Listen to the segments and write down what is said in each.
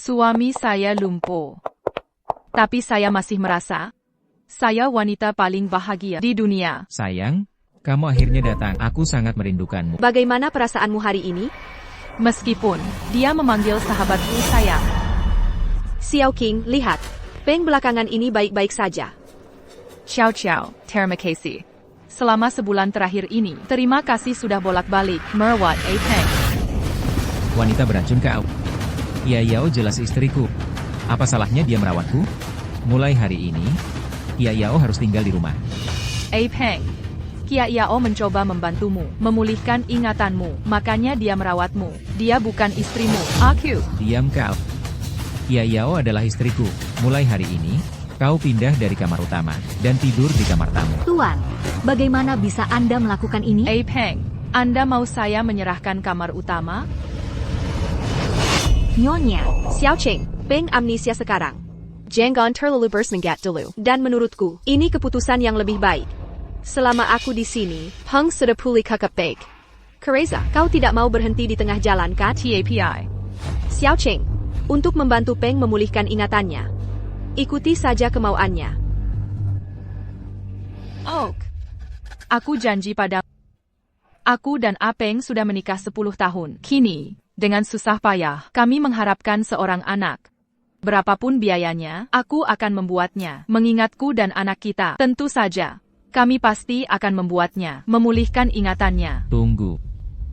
Suami saya lumpuh. Tapi saya masih merasa, saya wanita paling bahagia di dunia. Sayang, kamu akhirnya datang. Aku sangat merindukanmu. Bagaimana perasaanmu hari ini? Meskipun, dia memanggil sahabatku sayang. Xiao King, lihat. Peng belakangan ini baik-baik saja. Ciao ciao, terima kasih. Selama sebulan terakhir ini, terima kasih sudah bolak-balik merawat Peng. Wanita beracun kau. Ya Yao jelas istriku. Apa salahnya dia merawatku? Mulai hari ini, Ya Yao harus tinggal di rumah. Peng, Kia Yao mencoba membantumu, memulihkan ingatanmu, makanya dia merawatmu. Dia bukan istrimu, aku. Diam kau. Ya Yao adalah istriku. Mulai hari ini, kau pindah dari kamar utama, dan tidur di kamar tamu. Tuan, bagaimana bisa Anda melakukan ini? Peng, Anda mau saya menyerahkan kamar utama? Nyonya, Xiao Cheng, Peng amnesia sekarang. Jangan terlalu bersemangat dulu. Dan menurutku, ini keputusan yang lebih baik. Selama aku di sini, Peng sudah pulih kakak baik. Kereza, kau tidak mau berhenti di tengah jalan kan? TAPI. Xiao Cheng, untuk membantu Peng memulihkan ingatannya, ikuti saja kemauannya. Oak. Aku janji pada aku dan Peng sudah menikah 10 tahun. Kini, dengan susah payah, kami mengharapkan seorang anak. Berapapun biayanya, aku akan membuatnya. Mengingatku dan anak kita, tentu saja. Kami pasti akan membuatnya, memulihkan ingatannya. Tunggu.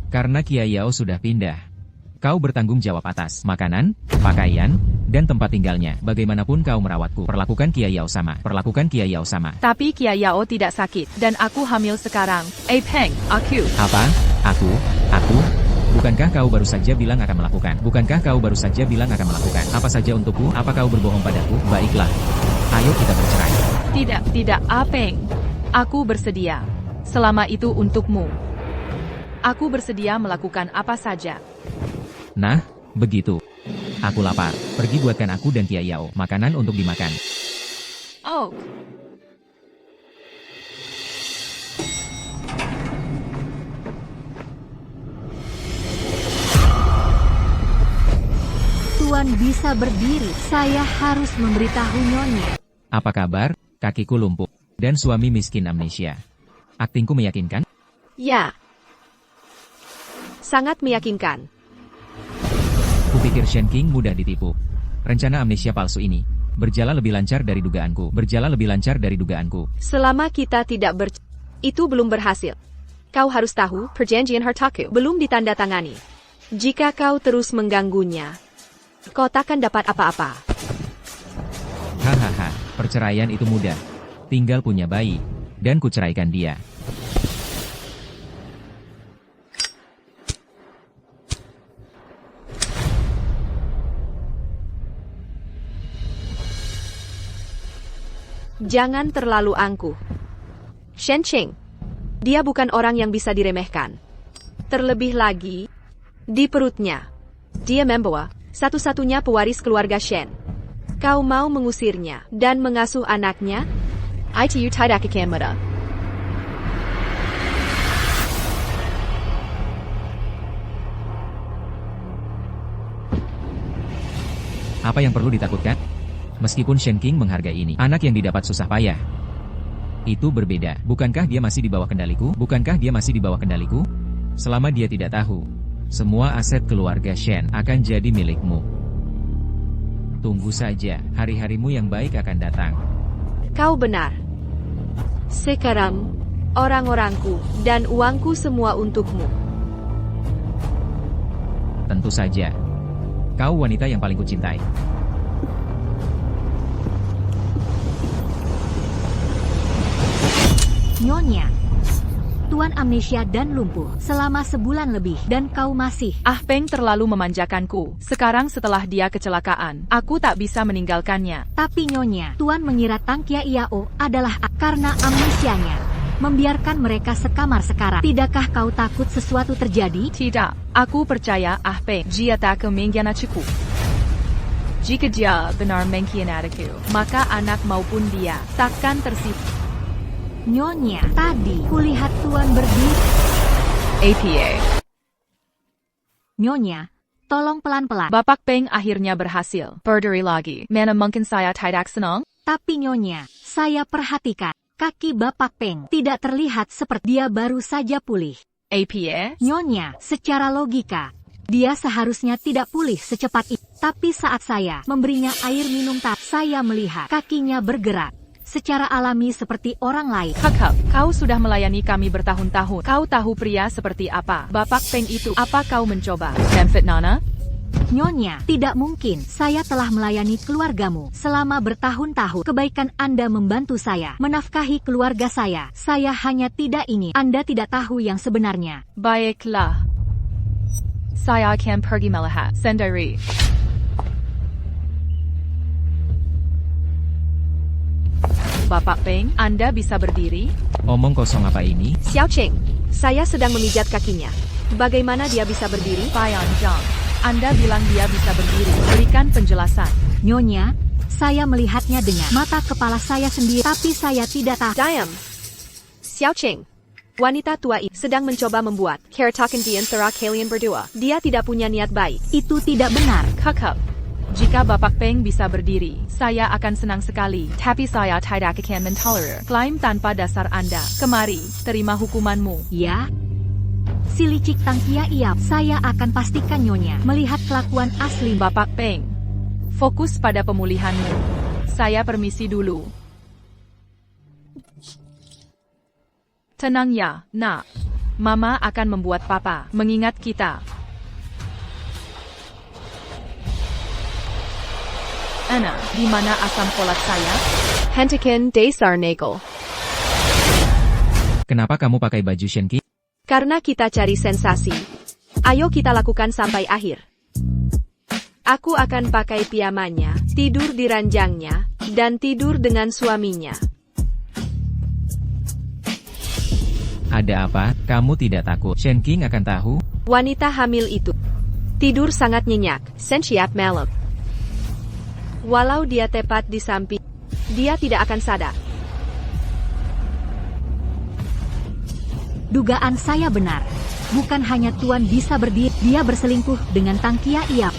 Karena Kia Yao sudah pindah. Kau bertanggung jawab atas makanan, pakaian, dan tempat tinggalnya. Bagaimanapun kau merawatku, perlakukan Kia Yao sama. Perlakukan Kia Yao sama. Tapi Kia Yao tidak sakit, dan aku hamil sekarang. Peng, aku. Apa? Aku? Bukankah kau baru saja bilang akan melakukan? Bukankah kau baru saja bilang akan melakukan? Apa saja untukku? Apa kau berbohong padaku? Baiklah. Ayo kita bercerai. Tidak, Peng. Aku bersedia. Selama itu untukmu. Aku bersedia melakukan apa saja. Nah, begitu. Aku lapar. Pergi buatkan aku dan Kia Yao makanan untuk dimakan. Oh. Tuan bisa berdiri. Saya harus memberitahu Nyonya. Apa kabar? Kakiku lumpuh. Dan suami miskin amnesia. Aktingku meyakinkan? Ya. Sangat meyakinkan. Kupikir Shen King mudah ditipu. Rencana amnesia palsu ini berjalan lebih lancar dari dugaanku. Selama kita tidak itu belum berhasil. Kau harus tahu, perjanjian hartaku belum ditandatangani. Jika kau terus mengganggunya, kau takkan dapat apa-apa. Hahaha, perceraian itu mudah. Tinggal punya bayi, dan kuceraikan dia. Jangan terlalu angkuh. Shen Cheng, dia bukan orang yang bisa diremehkan. Terlebih lagi, di perutnya, dia membawa satu-satunya pewaris keluarga Shen. Kau mau mengusirnya dan mengasuh anaknya? ITU tidak akan mudah. Apa yang perlu ditakutkan? Meskipun Shen King menghargai ini, anak yang didapat susah payah. Itu berbeda. Bukankah dia masih di bawah kendaliku? Selama dia tidak tahu, semua aset keluarga Shen akan jadi milikmu. Tunggu saja, hari-harimu yang baik akan datang. Kau benar. Sekarang, orang-orangku dan uangku semua untukmu. Tentu saja. Kau wanita yang paling kucintai. Nyonya, Tuan amnesia dan lumpuh selama sebulan lebih dan kau masih. Peng terlalu memanjakanku. Sekarang setelah dia kecelakaan, aku tak bisa meninggalkannya. Tapi Nyonya, Tuan mengira Tang Kia Yao adalah karena amnesianya membiarkan mereka sekamar sekarang. Tidakkah kau takut sesuatu terjadi? Tidak, aku percaya Peng. Dia tak mengkhianatiku. Jika dia benar mengkhianatiku, maka anak maupun dia takkan tersisa. Nyonya, tadi kulihat Tuan berdiri. APA. Nyonya, Tolong pelan-pelan. Bapak Peng akhirnya berhasil. Berdiri lagi. Mana mungkin saya tidak senang? Tapi Nyonya, saya perhatikan. Kaki Bapak Peng tidak terlihat seperti dia baru saja pulih. APA? Nyonya, secara logika, dia seharusnya tidak pulih secepat itu. Tapi saat saya memberinya air minum saya melihat kakinya bergerak secara alami seperti orang lain. Kakak, kau sudah melayani kami bertahun-tahun. Kau tahu pria seperti apa? Bapak Peng itu. Apa kau mencoba? Memfit Nana? Nyonya, tidak mungkin. Saya telah melayani keluargamu selama bertahun-tahun. Kebaikan Anda membantu saya menafkahi keluarga saya. Saya hanya tidak ingin Anda tidak tahu yang sebenarnya. Baiklah. Saya akan pergi melihat sendiri. Bapak Peng, Anda bisa berdiri? Omong kosong apa ini? Xiao Cheng, saya sedang memijat kakinya. Bagaimana dia bisa berdiri? Bayan Zhang, Anda bilang dia bisa berdiri. Berikan penjelasan. Nyonya, saya melihatnya dengan mata kepala saya sendiri, tapi saya tidak tahu. Diam. Xiao Cheng, wanita tua ini sedang mencoba membuat keretakan di antara kalian berdua. Dia tidak punya niat baik. Itu tidak benar. Kakak, jika Bapak Peng bisa berdiri, saya akan senang sekali. Tapi saya tidak akan mentolerir klaim tanpa dasar Anda. Kemari, terima hukumanmu. Ya? Si licik Tangkia Iap, saya akan pastikan Nyonya melihat kelakuan asli. Bapak Peng, fokus pada pemulihanmu. Saya permisi dulu. Tenang ya, nak. Mama akan membuat papa mengingat kita. Ana, di mana asam folat saya? Hentikan dasar Nagel. Kenapa kamu pakai baju Shenki? Karena kita cari sensasi. Ayo kita lakukan sampai akhir. Aku akan pakai piyamanya, tidur di ranjangnya, dan tidur dengan suaminya. Ada apa? Kamu tidak takut Shenking akan tahu? Wanita hamil itu tidur sangat nyenyak, sensiap malam. Walau dia tepat di samping, dia tidak akan sadar. Dugaan saya benar. Bukan hanya Tuan bisa berdiri, dia berselingkuh dengan Tangkia Iap.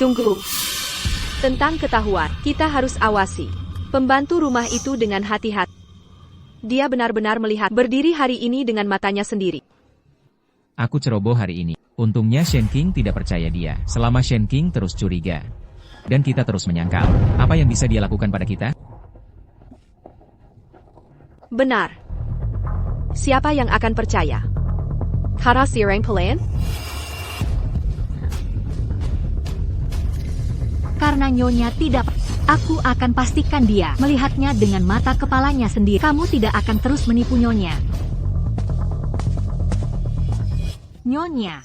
Tunggu. Tentang ketahuan, kita harus awasi pembantu rumah itu dengan hati-hati. Dia benar-benar melihat berdiri hari ini dengan matanya sendiri. Aku ceroboh hari ini. Untungnya Shenking tidak percaya dia. Selama Shenking terus curiga, dan kita terus menyangkal, apa yang bisa dia lakukan pada kita? Benar. Siapa yang akan percaya? Kara Sireng Pelayan? Karena Nyonya tidak, aku akan pastikan dia melihatnya dengan mata kepalanya sendiri. Kamu tidak akan terus menipu Nyonya. Nyonya,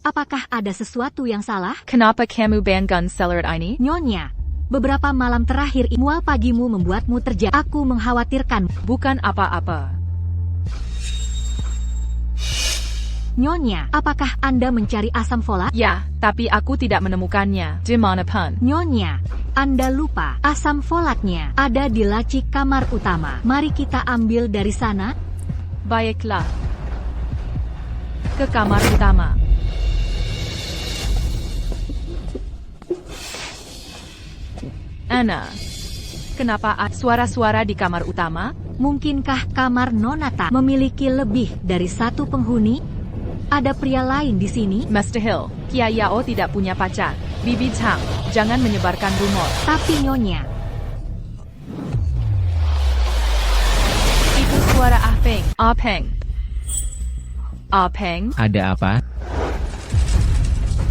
apakah ada sesuatu yang salah? Kenapa kamu banggan seller ini? Nyonya, beberapa malam terakhir mual pagimu membuatmu terjadi. Aku mengkhawatirkan. Bukan apa-apa. Nyonya, apakah Anda mencari asam folat? Ya, tapi aku tidak menemukannya. Di mana pun. Nyonya, Anda lupa asam folatnya ada di laci kamar utama. Mari kita ambil dari sana. Baiklah. Ke kamar utama. Ana, kenapa suara-suara di kamar utama? Mungkinkah kamar Nonata memiliki lebih dari satu penghuni? Ada pria lain di sini? Mr. Hill, Kia Yao tidak punya pacar. Bibi Chang, jangan menyebarkan rumor. Tapi Nyonya, Itu suara Ah Peng. Ah Peng. Ah Peng. Ada apa?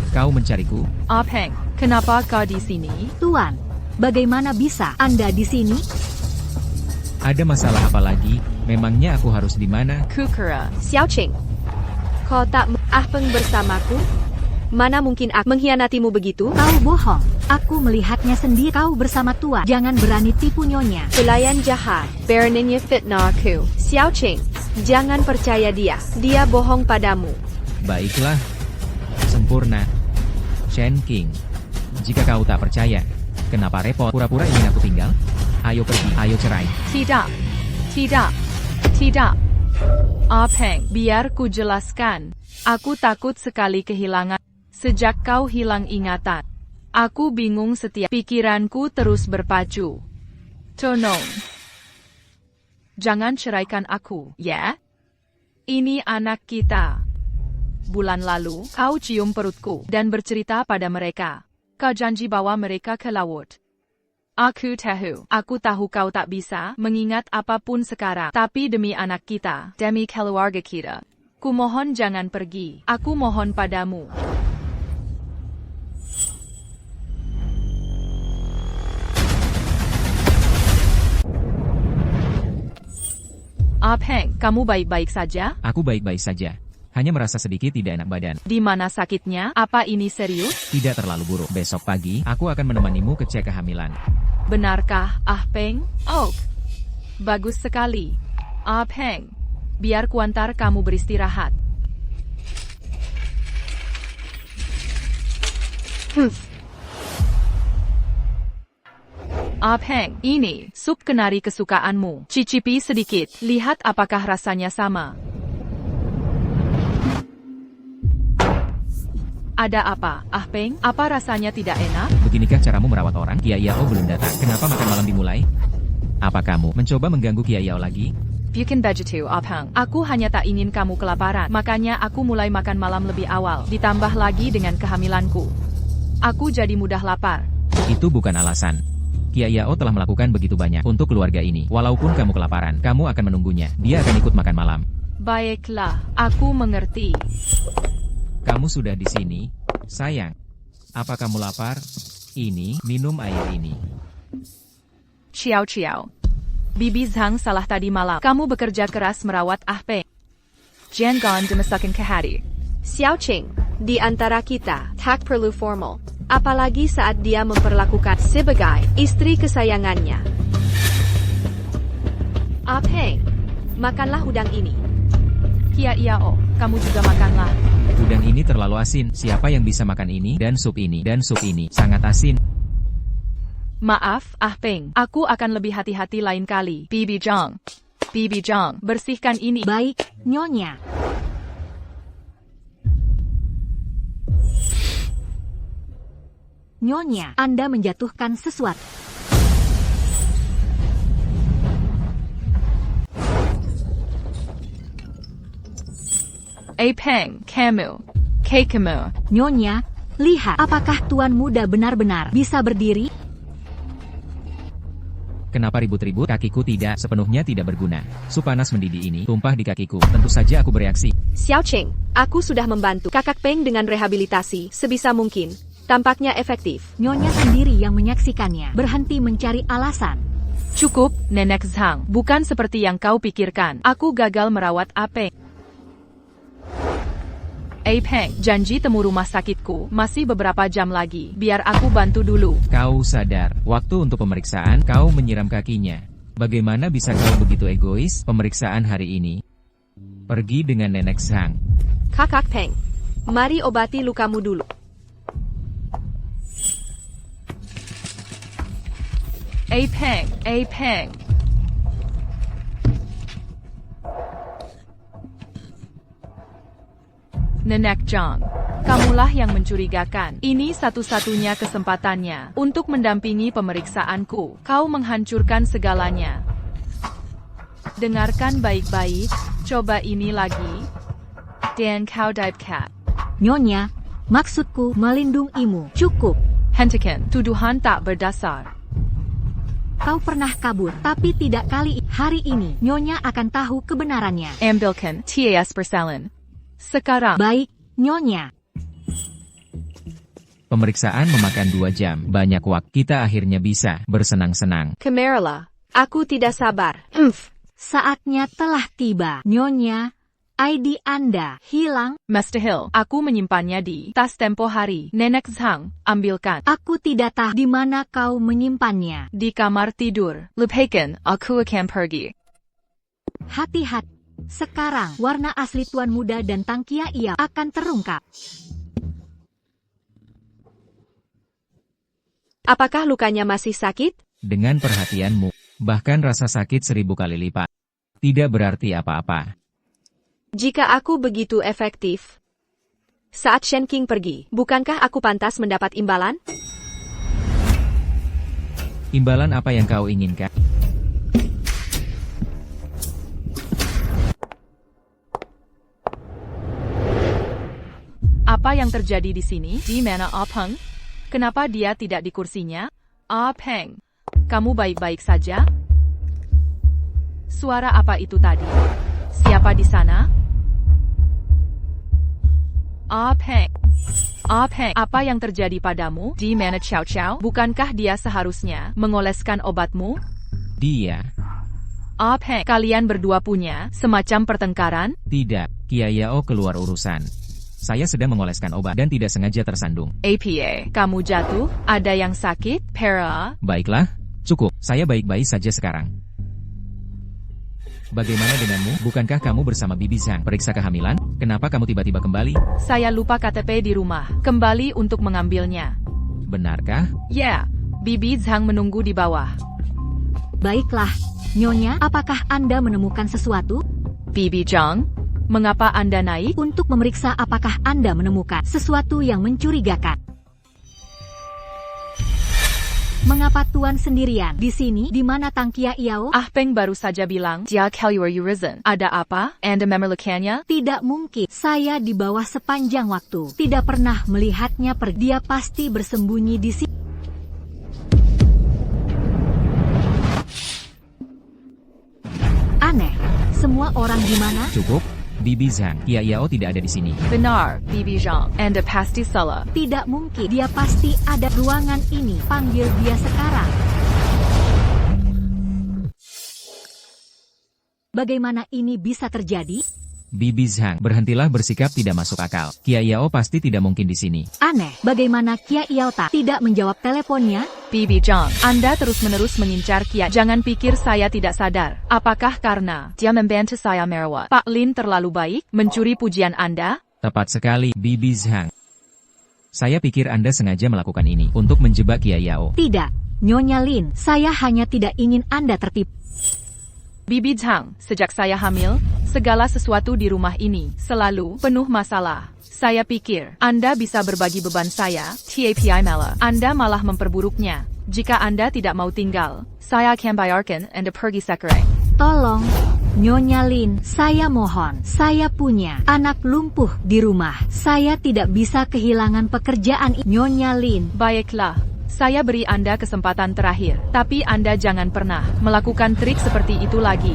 Kau mencariku? Ah Peng, kenapa kau di sini? Tuan, bagaimana bisa Anda di sini? Ada masalah apa lagi? Memangnya aku harus di mana? Kukura. Xiao Cheng, kau tak Peng bersamaku? Mana mungkin aku mengkhianatimu begitu? Kau bohong. Aku melihatnya sendiri. Kau bersama Tuan. Jangan berani tipu Nyonya. Pelayan jahat, beraninya fitnah aku. Xiao Cheng, jangan percaya dia. Dia bohong padamu. Baiklah. Sempurna. Shenking. Jika kau tak percaya, kenapa repot pura-pura ingin aku tinggal? Ayo pergi, ayo cerai. Tidak. Tidak. Tidak. Peng, biar ku jelaskan. Aku takut sekali kehilangan. Sejak kau hilang ingatan, aku bingung setiap pikiranku terus berpacu. Tolong. Jangan ceraikan aku, ya? Ini anak kita. Bulan lalu, kau cium perutku dan bercerita pada mereka. Kau janji bawa mereka ke laut. Aku tahu kau tak bisa mengingat apapun sekarang. Tapi demi anak kita, demi keluarga kita, ku mohon jangan pergi. Aku mohon padamu. Peng, kamu baik-baik saja? Aku baik-baik saja. Hanya merasa sedikit tidak enak badan. Di mana sakitnya? Apa ini serius? Tidak terlalu buruk. Besok pagi, aku akan menemanimu ke cek kehamilan. Benarkah, Peng? Oh, bagus sekali. Peng, biar kuantar kamu beristirahat. Peng, ini sup kenari kesukaanmu. Cicipi sedikit, lihat apakah rasanya sama. Ada apa, Peng? Apa rasanya tidak enak? Beginikah caramu merawat orang? Kia Yao belum datang. Kenapa makan malam dimulai? Apa kamu mencoba mengganggu Kia Yao lagi? Bukan begitu, Peng. Aku hanya tak ingin kamu kelaparan. Makanya aku mulai makan malam lebih awal. Ditambah lagi dengan kehamilanku. Aku jadi mudah lapar. Itu bukan alasan. Kia Yao telah melakukan begitu banyak untuk keluarga ini. Walaupun kamu kelaparan, kamu akan menunggunya. Dia akan ikut makan malam. Baiklah, aku mengerti. Kamu sudah di sini, sayang. Apa kamu lapar? Ini, minum air ini. Ciao. Bibi Zhang salah tadi malam. Kamu bekerja keras merawat Peng. Jangan dimasukkan ke hati. Xiao Qing, di antara kita, tak perlu formal. Apalagi saat dia memperlakukan sebagai istri kesayangannya. Peng, makanlah udang ini. Kia Yao, kamu juga makanlah. Udang ini terlalu asin. Siapa yang bisa makan ini dan sup ini? Dan sup ini sangat asin. Maaf, Peng. Aku akan lebih hati-hati lain kali. Bibi Zhang, bersihkan ini. Baik, Nyonya. Nyonya, Anda menjatuhkan sesuatu. Peng, kamu. Nyonya, lihat, apakah Tuan Muda benar-benar bisa berdiri? Kenapa ribut-ribut? Kakiku tidak sepenuhnya tidak berguna. Sup panas mendidih ini tumpah di kakiku. Tentu saja aku bereaksi. Xiao Qing, aku sudah membantu Kakak Peng dengan rehabilitasi sebisa mungkin. Tampaknya efektif. Nyonya sendiri yang menyaksikannya. Berhenti mencari alasan. Cukup, Nenek Zhang. Bukan seperti yang kau pikirkan. Aku gagal merawat Peng. Peng, janji temu rumah sakitku masih beberapa jam lagi. Biar aku bantu dulu. Kau sadar, waktu untuk pemeriksaan, kau menyiram kakinya. Bagaimana bisa kau begitu egois? Pemeriksaan hari ini. Pergi dengan Nenek Zhang. Kakak Peng, mari obati lukamu dulu. Peng. Nenek Zhang, kamulah yang mencurigakan. Ini satu-satunya kesempatannya untuk mendampingi pemeriksaanku. Kau menghancurkan segalanya. Dengarkan baik-baik, coba ini lagi. Dan kau dive-cat. Nyonya, maksudku melindungimu. Cukup. Hentikan, tuduhan tak berdasar. Kau pernah kabur, tapi tidak kali hari ini. Nyonya akan tahu kebenarannya. Ambilkan TAS Persalin. Sekarang. Baik, Nyonya. Pemeriksaan memakan 2 jam. Banyak waktu. Kita akhirnya bisa bersenang-senang. Kemerla, aku tidak sabar. Saatnya telah tiba. Nyonya, ID Anda hilang. Master Hill, aku menyimpannya di tas tempo hari. Nenek Zhang, ambilkan. Aku tidak tahu di mana kau menyimpannya. Di kamar tidur. Lupakan, aku akan pergi. Hati-hati. Sekarang, warna asli Tuan Muda dan Tang Kia Yao akan terungkap. Apakah lukanya masih sakit? Dengan perhatianmu, bahkan rasa sakit 1000 kali lipat. Tidak berarti apa-apa. Jika aku begitu efektif, saat Shen King pergi, bukankah aku pantas mendapat imbalan? Imbalan apa yang kau inginkan? Apa yang terjadi di sini? Di mana Ah Peng? Kenapa dia tidak di kursinya? Ah Peng, kamu baik-baik saja? Suara apa itu tadi? Siapa di sana? Ah Peng. Ah Peng, apa yang terjadi padamu? Di mana Chow Chow? Bukankah dia seharusnya mengoleskan obatmu? Dia. Ah Peng, kalian berdua punya semacam pertengkaran? Tidak, Kia Yao keluar urusan. Saya sedang mengoleskan obat dan tidak sengaja tersandung. APA, kamu jatuh? Ada yang sakit? Para? Baiklah, cukup. Saya baik-baik saja sekarang. Bagaimana denganmu? Bukankah kamu bersama Bibi Zhang periksa kehamilan? Kenapa kamu tiba-tiba kembali? Saya lupa KTP di rumah. Kembali untuk mengambilnya. Benarkah? Ya, Bibi Zhang menunggu di bawah. Baiklah, Nyonya, apakah Anda menemukan sesuatu? Bibi Zhang, mengapa Anda naik? Untuk memeriksa apakah Anda menemukan sesuatu yang mencurigakan. Mengapa Tuan sendirian di sini? Di mana Tang Kia Yao? Ah Peng baru saja bilang, dia Kelly Risen. Ada apa? Anda memerlukannya? Tidak mungkin. Saya di bawah sepanjang waktu. Tidak pernah melihatnya pergi. Dia pasti bersembunyi di sini. Aneh. Semua orang di mana? Cukup. Bibi Zhang, Kia Yao tidak ada di sini. Benar, Bibi Zhang. Anda pasti salah. Tidak mungkin. Dia pasti ada ruangan ini. Panggil dia sekarang. Bagaimana ini bisa terjadi? Bibi Zhang, berhentilah bersikap tidak masuk akal. Kia Yao pasti tidak mungkin di sini. Aneh. Bagaimana Kia Yao tidak menjawab teleponnya? Bibi Zhang, Anda terus-menerus mengincar Kia. Jangan pikir saya tidak sadar. Apakah karena dia membantu saya merawat Pak Lin terlalu baik, mencuri pujian Anda? Tepat sekali, Bibi Zhang. Saya pikir Anda sengaja melakukan ini untuk menjebak Kia Yao. Tidak, Nyonya Lin. Saya hanya tidak ingin Anda tertipu. Bibi Zhang, sejak saya hamil, segala sesuatu di rumah ini selalu penuh masalah. Saya pikir Anda bisa berbagi beban saya, TAPI malah. Anda malah memperburuknya. Jika Anda tidak mau tinggal, saya akan bayarkan Anda pergi sekarang. Tolong, Nyonya Lin, saya mohon. Saya punya anak lumpuh di rumah. Saya tidak bisa kehilangan pekerjaan Nyonya Lin. Baiklah. Saya beri Anda kesempatan terakhir, tapi Anda jangan pernah melakukan trik seperti itu lagi.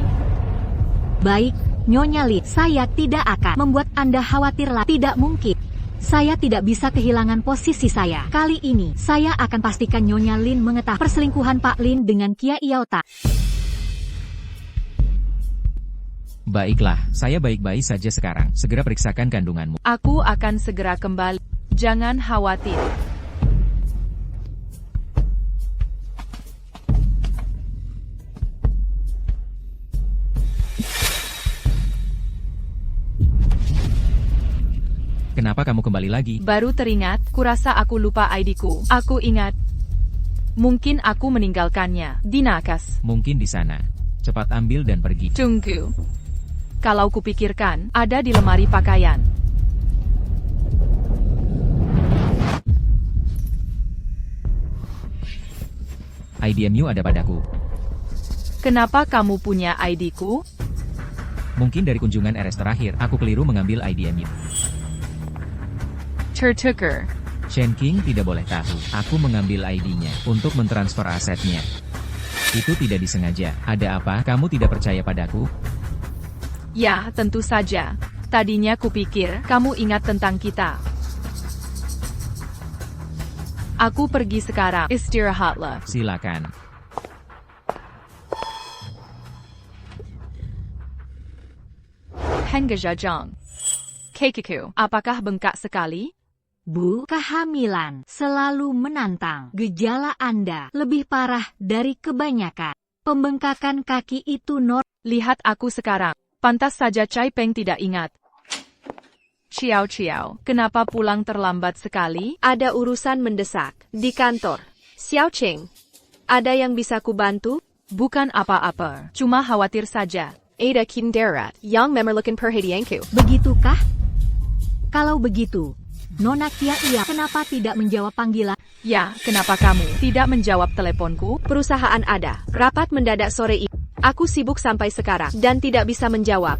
Baik, Nyonya Lin, saya tidak akan membuat Anda khawatir lagi. Tidak mungkin. Saya tidak bisa kehilangan posisi saya. Kali ini, saya akan pastikan Nyonya Lin mengetahui perselingkuhan Pak Lin dengan Kia Yao. Baiklah, saya baik-baik saja sekarang. Segera periksakan kandunganmu. Aku akan segera kembali. Jangan khawatir. Kenapa kamu kembali lagi? Baru teringat, kurasa aku lupa ID-ku. Aku ingat. Mungkin aku meninggalkannya di nakas. Mungkin di sana. Cepat ambil dan pergi. Tunggu. Kalau kupikirkan, ada di lemari pakaian. IDMU ada padaku. Kenapa kamu punya ID-ku? Mungkin dari kunjungan RS terakhir, aku keliru mengambil IDMU. Tertukar. Shen King tidak boleh tahu. Aku mengambil ID-nya untuk mentransfer asetnya. Itu tidak disengaja. Ada apa? Kamu tidak percaya padaku? Ya, tentu saja. Tadinya kupikir kamu ingat tentang kita. Aku pergi sekarang. Istirahatlah. Silakan. Henggajajang. Kekiku, apakah bengkak sekali? Bu, kehamilan selalu menantang. Gejala Anda lebih parah dari kebanyakan. Pembengkakan kaki itu Lihat aku sekarang. Pantas saja Cai Peng tidak ingat. Ciao, kenapa pulang terlambat sekali? Ada urusan mendesak di kantor. Xiao Cheng, ada yang bisa kubantu? Bukan apa-apa, cuma khawatir saja. Ada Kinderat, yang memerlukan perhatianku. Begitukah? Kalau begitu, Nona Kia kenapa tidak menjawab panggilan? Ya, kenapa kamu tidak menjawab teleponku? Perusahaan ada. Rapat mendadak sore ini. Aku sibuk sampai sekarang dan tidak bisa menjawab.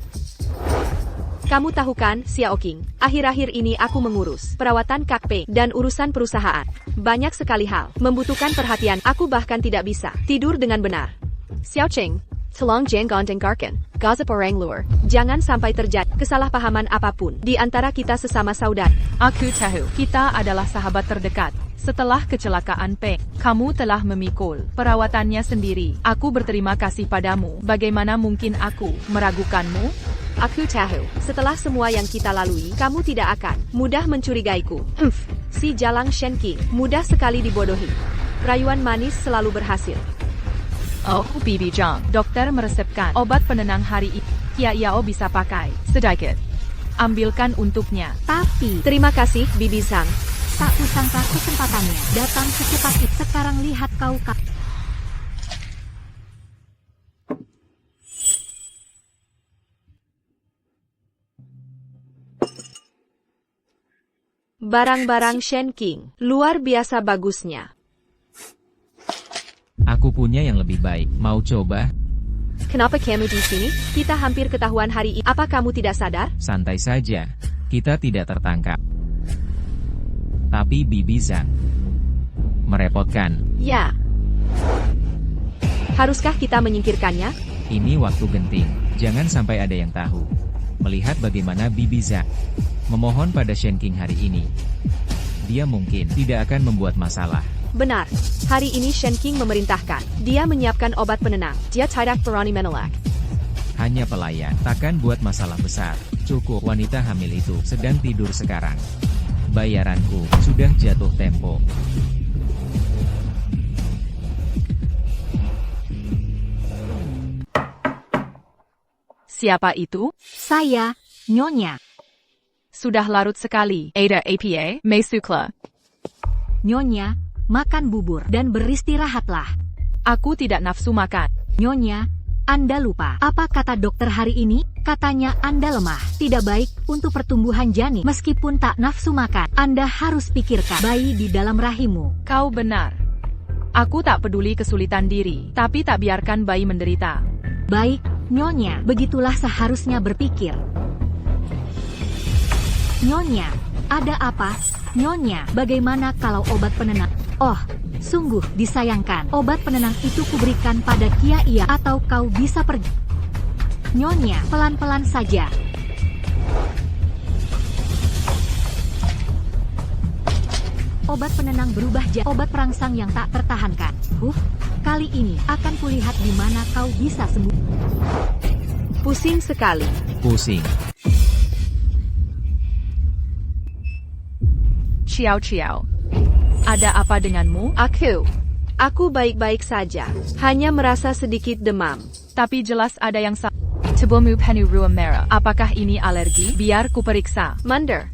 Kamu tahu kan, Xiao King, akhir-akhir ini aku mengurus perawatan kakpe dan urusan perusahaan. Banyak sekali hal membutuhkan perhatian. Aku bahkan tidak bisa tidur dengan benar. Xiao Ching, tolong jangan dengarkan gosip orang luar. Jangan sampai terjadi kesalahpahaman apapun di antara kita sesama saudara. Aku tahu, kita adalah sahabat terdekat. Setelah kecelakaan Peng, kamu telah memikul perawatannya sendiri. Aku berterima kasih padamu. Bagaimana mungkin aku meragukanmu? Aku tahu, setelah semua yang kita lalui, kamu tidak akan mudah mencurigaiku. Si Jalang Shen King, mudah sekali dibodohi. Rayuan manis selalu berhasil. Oh, Bibi Zhang, dokter meresepkan obat penenang hari ini. Kia Yao bisa pakai sedikit. Ambilkan untuknya. Tapi, Terima kasih, Bibi Zhang. tak kusangka kesempatannya datang secepat itu. Sekarang lihat kau kak. Barang-barang Shen King, luar biasa bagusnya. Aku punya yang lebih baik. Mau coba? Kenapa kamu di sini? Kita hampir ketahuan hari ini. Apa kamu tidak sadar? Santai saja. Kita tidak tertangkap. Tapi Bibi Zhang merepotkan. Ya. Haruskah kita menyingkirkannya? Ini waktu genting. Jangan sampai ada yang tahu. Melihat bagaimana Bibi Zhang memohon pada Shen King hari ini, dia mungkin tidak akan membuat masalah. Benar. Hari ini Shen King memerintahkan. Dia menyiapkan obat penenang. Dia tidak berani menolak. Hanya pelayan, takkan buat masalah besar. Cukup, wanita hamil itu sedang tidur sekarang. Bayaranku sudah jatuh tempo. Siapa itu? Saya, Nyonya. Sudah larut sekali. Ada APA, Meisukla. Nyonya, makan bubur dan beristirahatlah. Aku tidak nafsu makan. Nyonya, Anda lupa. Apa kata dokter hari ini? Katanya Anda lemah. Tidak baik untuk pertumbuhan janin. Meskipun tak nafsu makan, Anda harus pikirkan bayi di dalam rahimmu. Kau benar. Aku tak peduli kesulitan diri, tapi tak biarkan bayi menderita. Baik, Nyonya, begitulah seharusnya berpikir. Nyonya, ada apa? Nyonya, bagaimana kalau obat penenang? Oh, sungguh disayangkan. Obat penenang itu kuberikan pada Kia atau kau bisa pergi. Nyonya, pelan-pelan saja. Obat penenang berubah jadi obat perangsang yang tak tertahankan. Kali ini akan kulihat di mana kau bisa sembuh. Pusing sekali. Pusing. Ciao ciao. Ada apa denganmu? Aku baik-baik saja. Hanya merasa sedikit demam. Tapi jelas ada yang salah. Tubuhmu penuh ruam merah. Apakah ini alergi? Biar ku periksa. Mander,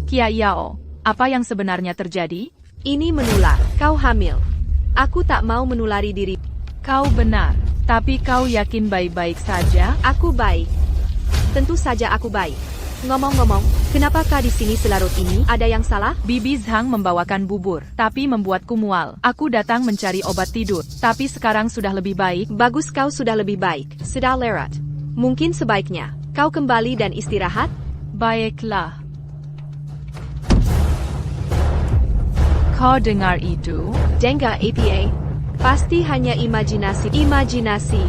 Kia Yao, apa yang sebenarnya terjadi? ini menular. Kau hamil. Aku tak mau menulari diri. Kau benar. Tapi kau yakin baik-baik saja? Aku baik. Tentu saja aku baik. Ngomong-ngomong, kenapakah di sini selarut ini? Ada yang salah? Bibi Zhang membawakan bubur, tapi membuatku mual. Aku datang mencari obat tidur, tapi sekarang sudah lebih baik. Bagus, kau sudah lebih baik. Sudah lerat. Mungkin sebaiknya kau kembali dan istirahat? Baiklah. Kau dengar itu? Dengar APA. Pasti hanya imajinasi.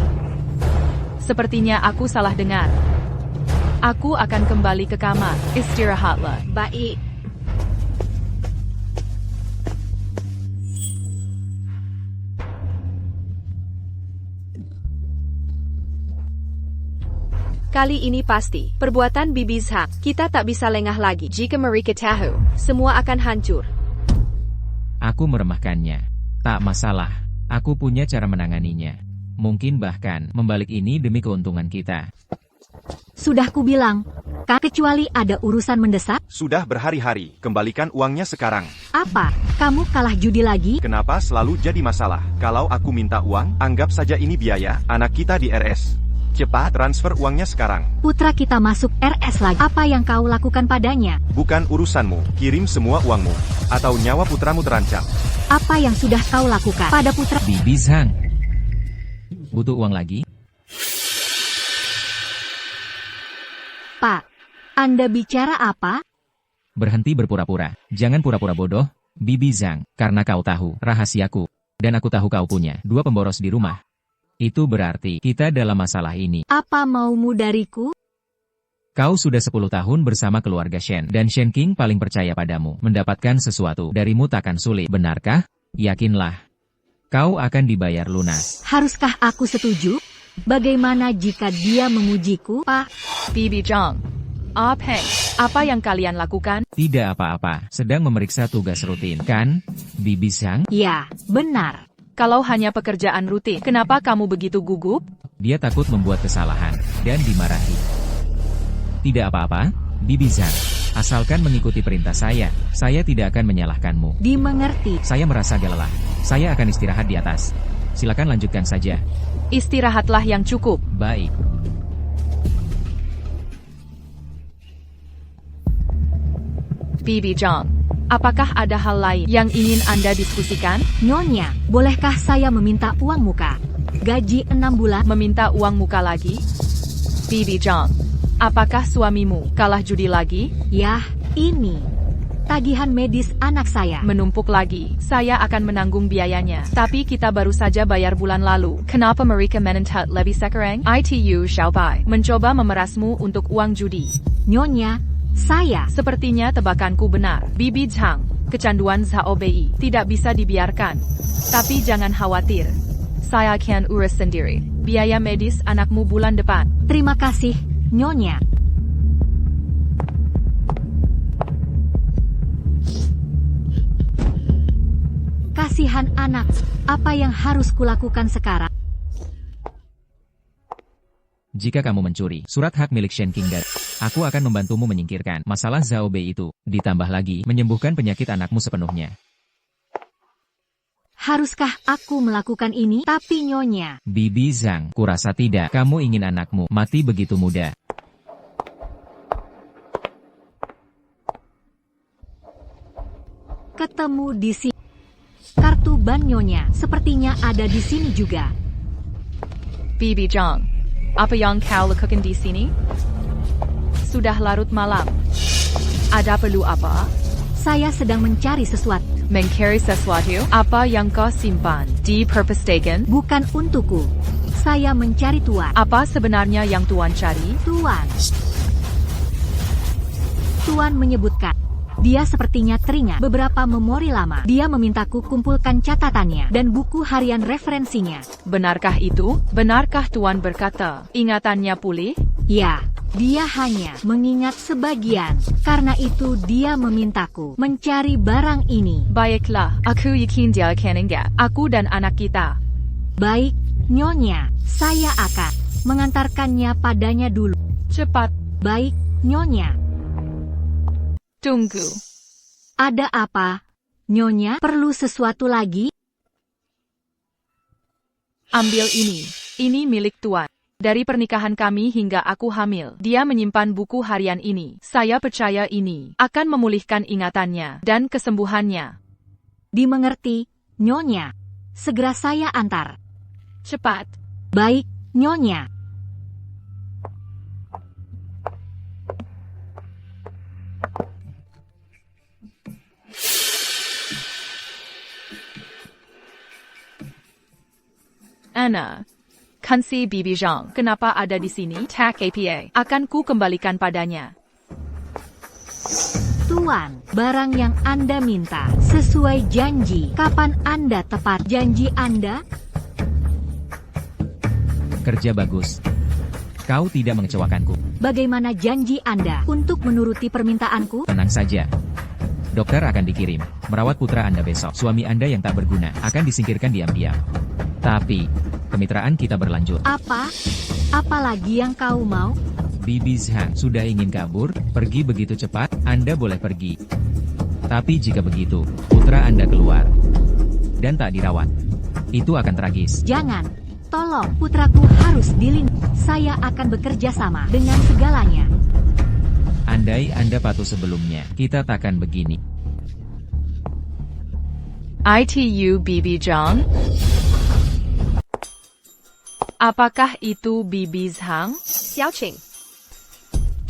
Sepertinya aku salah dengar. Aku akan kembali ke kamar. Istirahatlah. Baik. Kali ini pasti perbuatan Bibi Zhang. Kita tak bisa lengah lagi. Jika mereka tahu, semua akan hancur. Aku meremehkannya. Tak masalah. Aku punya cara menanganinya. Mungkin bahkan membalik ini demi keuntungan kita. Sudah kubilang, kecuali ada urusan mendesak. Sudah berhari-hari, kembalikan uangnya sekarang. Apa? Kamu kalah judi lagi? Kenapa selalu jadi masalah? Kalau aku minta uang, anggap saja ini biaya anak kita di RS. Cepat transfer uangnya sekarang. Putra kita masuk RS lagi. Apa yang kau lakukan padanya? Bukan urusanmu. Kirim semua uangmu. Atau nyawa putramu terancam. Apa yang sudah kau lakukan pada putra? Bibi Zhang. Butuh uang lagi? Pak, Anda bicara apa? Berhenti berpura-pura. Jangan pura-pura bodoh, Bibi Zhang. Karena kau tahu rahasiaku. Dan aku tahu kau punya 2 pemboros di rumah. Itu berarti kita dalam masalah ini. Apa maumu dariku? Kau sudah 10 tahun bersama keluarga Shen. Dan Shen King paling percaya padamu. Mendapatkan sesuatu darimu takkan sulit. Benarkah? Yakinlah. Kau akan dibayar lunas. Haruskah aku setuju? Bagaimana jika dia mengujiku, Pak? Bibi Zhang. Peng, apa yang kalian lakukan? Tidak apa-apa. Sedang memeriksa tugas rutin, kan? Bibi Zhang? Ya, benar. Kalau hanya pekerjaan rutin, kenapa kamu begitu gugup? Dia takut membuat kesalahan. Dan dimarahi. Tidak apa-apa, Bibi Zhang. Asalkan mengikuti perintah saya tidak akan menyalahkanmu. Dimengerti. Saya merasa lelah. Saya akan istirahat di atas. Silakan lanjutkan saja. Istirahatlah yang cukup. Baik. Bibi Zhang, apakah ada hal lain yang ingin Anda diskusikan? Nyonya, bolehkah saya meminta uang muka? Gaji 6 bulan. Meminta uang muka lagi? Bibi Zhang, apakah suamimu kalah judi lagi? Yah, ini. Tagihan medis anak saya. Menumpuk lagi. Saya akan menanggung biayanya. Tapi kita baru saja bayar bulan lalu. Kenapa mereka menuntut lebih sekarang? ITU Xiaobai mencoba memerasmu untuk uang judi. Nyonya, saya. Sepertinya tebakanku benar. Bibi Zhang, kecanduan Zhao Bei tidak bisa dibiarkan. Tapi jangan khawatir. Saya akan urus sendiri. Biaya medis anakmu bulan depan. Terima kasih, Nyonya. Kasihan anak, apa yang harus kulakukan sekarang? Jika kamu mencuri surat hak milik Shen King dari aku akan membantumu menyingkirkan masalah Zhao Bei itu. Ditambah lagi, menyembuhkan penyakit anakmu sepenuhnya. Haruskah aku melakukan ini? Tapi Nyonya. Bibi Zhang, kurasa tidak. Kamu ingin anakmu mati begitu mudah. Ketemu di sini. Kartu ban Nyonya sepertinya ada di sini juga. Bibi Zhang, apa yang kau lakukan di sini? Sudah larut malam. Ada perlu apa? Saya sedang mencari sesuatu. Mencari sesuatu? Apa yang kau simpan di perpustakaan? Bukan untukku. Saya mencari Tuan. Apa sebenarnya yang Tuan cari? Tuan. Tuan menyebutkan. Dia sepertinya teringat beberapa memori lama. Dia memintaku kumpulkan catatannya dan buku harian referensinya. Benarkah itu? Benarkah Tuan berkata ingatannya pulih? Ya, dia hanya mengingat sebagian. Karena itu dia memintaku mencari barang ini. Baiklah, aku yakin dia akan ingat. Aku dan anak kita. Baik, Nyonya. Saya akan mengantarkannya padanya dulu. Cepat. Baik, Nyonya. Tunggu. Ada apa? Nyonya, perlu sesuatu lagi? Ambil ini. Ini milik Tuan. Dari pernikahan kami hingga aku hamil, dia menyimpan buku harian ini. Saya percaya ini akan memulihkan ingatannya dan kesembuhannya. Dimengerti, Nyonya. Segera saya antar. Cepat. Baik, Nyonya. Anna, Kansi Bibi Zhang, kenapa ada di sini? Tak APA, akan ku kembalikan padanya. Tuan, barang yang Anda minta sesuai janji. Kapan Anda tepat janji Anda? Kerja bagus. Kau tidak mengecewakanku. Bagaimana janji Anda untuk menuruti permintaanku? Tenang saja. Dokter akan dikirim merawat putra Anda besok. Suami Anda yang tak berguna akan disingkirkan diam-diam. Tapi, kemitraan kita berlanjut. Apa? Apalagi yang kau mau? Bibi Zhang sudah ingin kabur, pergi begitu cepat, Anda boleh pergi. Tapi jika begitu, putra Anda keluar dan tak dirawat, itu akan tragis. Jangan. Tolong, putraku harus dilindungi. Saya akan bekerja sama dengan segalanya. Andai Anda patuh sebelumnya, kita takkan begini. ITU Bibi Zhang? Apakah itu Bibi Zhang? Xiaoqing,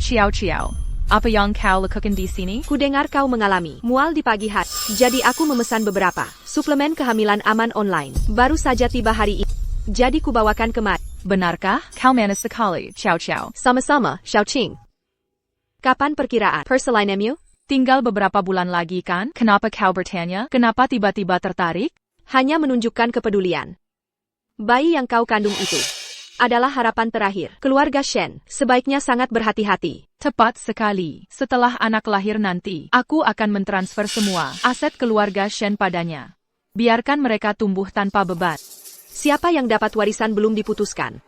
Xiao Xiao, apa yang kau lakukan di sini? kudengar kau mengalami mual di pagi hari. Jadi aku memesan beberapa suplemen kehamilan aman online. Baru saja tiba hari ini. Jadi kubawakan kemari. Benarkah? Kau manis sekali, Xiao Xiao. Sama-sama, Xiaoqing. Kapan perkiraan persalinanmu? Tinggal beberapa bulan lagi kan? Kenapa kau bertanya? Kenapa tiba-tiba tertarik? Hanya menunjukkan kepedulian. Bayi yang kau kandung itu adalah harapan terakhir keluarga Shen. Sebaiknya sangat berhati-hati. Tepat sekali. Setelah anak lahir nanti, aku akan mentransfer semua aset keluarga Shen padanya. Biarkan mereka tumbuh tanpa beban. Siapa yang dapat warisan belum diputuskan.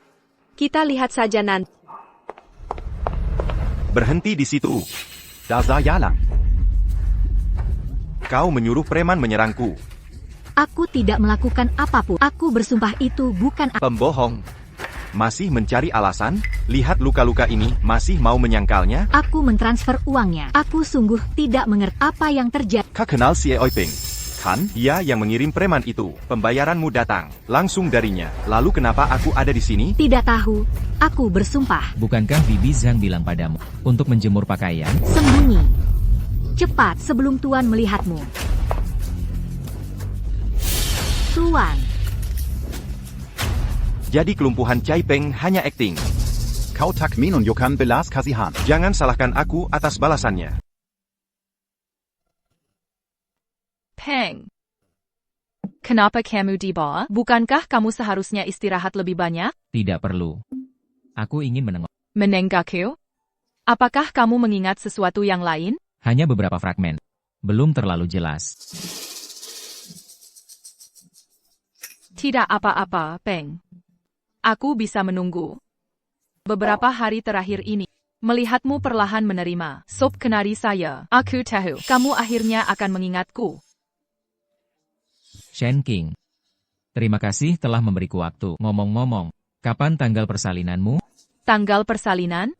Kita lihat saja nanti. Berhenti di situ. Dazayalang. Kau menyuruh preman menyerangku. Aku tidak melakukan apapun. Aku bersumpah itu bukan Pembohong. Masih mencari alasan? Lihat luka-luka ini, masih mau menyangkalnya? Aku mentransfer uangnya. Aku sungguh tidak mengerti apa yang terjadi. Kau kenal si Oiping? Kan, dia yang mengirim preman itu. Pembayaranmu datang langsung darinya. Lalu kenapa aku ada di sini? Tidak tahu. Aku bersumpah. Bukankah Bibi Zhang bilang padamu untuk menjemur pakaian? Sembunyi. Cepat sebelum Tuan melihatmu. Tuan. Jadi kelumpuhan Cai Peng hanya akting. Kau tak menunjukkan belas kasihan. Jangan salahkan aku atas balasannya. Peng. Kenapa kamu di bawah? Bukankah kamu seharusnya istirahat lebih banyak? Tidak perlu. Aku ingin menengok. Menenggaku? Apakah kamu mengingat sesuatu yang lain? Hanya beberapa fragmen. Belum terlalu jelas. Tidak apa-apa, Peng. Aku bisa menunggu. Beberapa hari terakhir ini, melihatmu perlahan menerima sop kenari saya. Aku tahu, kamu akhirnya akan mengingatku. Shen King. Terima kasih telah memberiku waktu. Ngomong-ngomong, kapan tanggal persalinanmu? Tanggal persalinan?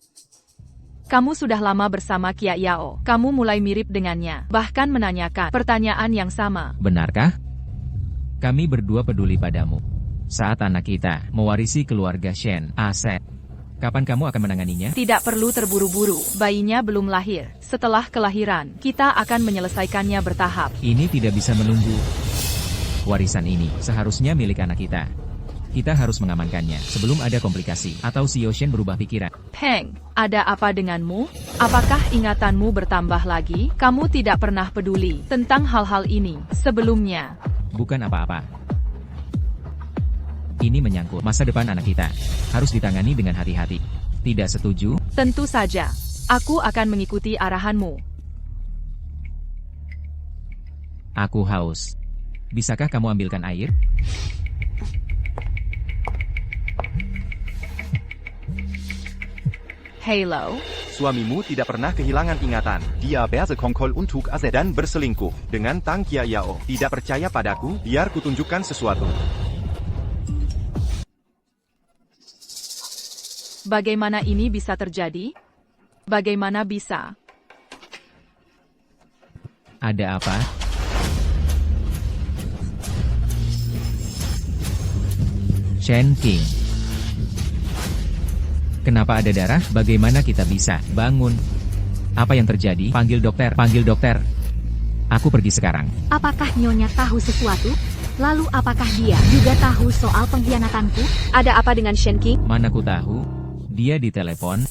Kamu sudah lama bersama Kia Yao. Kamu mulai mirip dengannya, bahkan menanyakan pertanyaan yang sama. Benarkah? Kami berdua peduli padamu. Saat anak kita mewarisi keluarga Shen, aset. Kapan kamu akan menanganinya? Tidak perlu terburu-buru, bayinya belum lahir. Setelah kelahiran, kita akan menyelesaikannya bertahap. Ini tidak bisa menunggu. Warisan ini seharusnya milik anak kita. Kita harus mengamankannya sebelum ada komplikasi atau si Yoshen berubah pikiran. Peng, ada apa denganmu? Apakah ingatanmu bertambah lagi? Kamu tidak pernah peduli tentang hal-hal ini sebelumnya. Bukan apa-apa. Ini menyangkut masa depan anak kita. Harus ditangani dengan hati-hati. Tidak setuju? Tentu saja. Aku akan mengikuti arahanmu. Aku haus. Bisakah kamu ambilkan air? Halo. Suamimu tidak pernah kehilangan ingatan. Dia bersekongkol untuk aset. Dan berselingkuh dengan Tang Kia Yao. Tidak percaya padaku? Biar kutunjukkan sesuatu. Bagaimana ini bisa terjadi? Bagaimana bisa? Ada apa? Shen King. Kenapa ada darah? Bagaimana kita bisa bangun? Apa yang terjadi? Panggil dokter, panggil dokter. Aku pergi sekarang. Apakah Nyonya tahu sesuatu? Lalu apakah dia juga tahu soal pengkhianatanku? Ada apa dengan Shen King? Mana ku tahu? Dia ditelepon,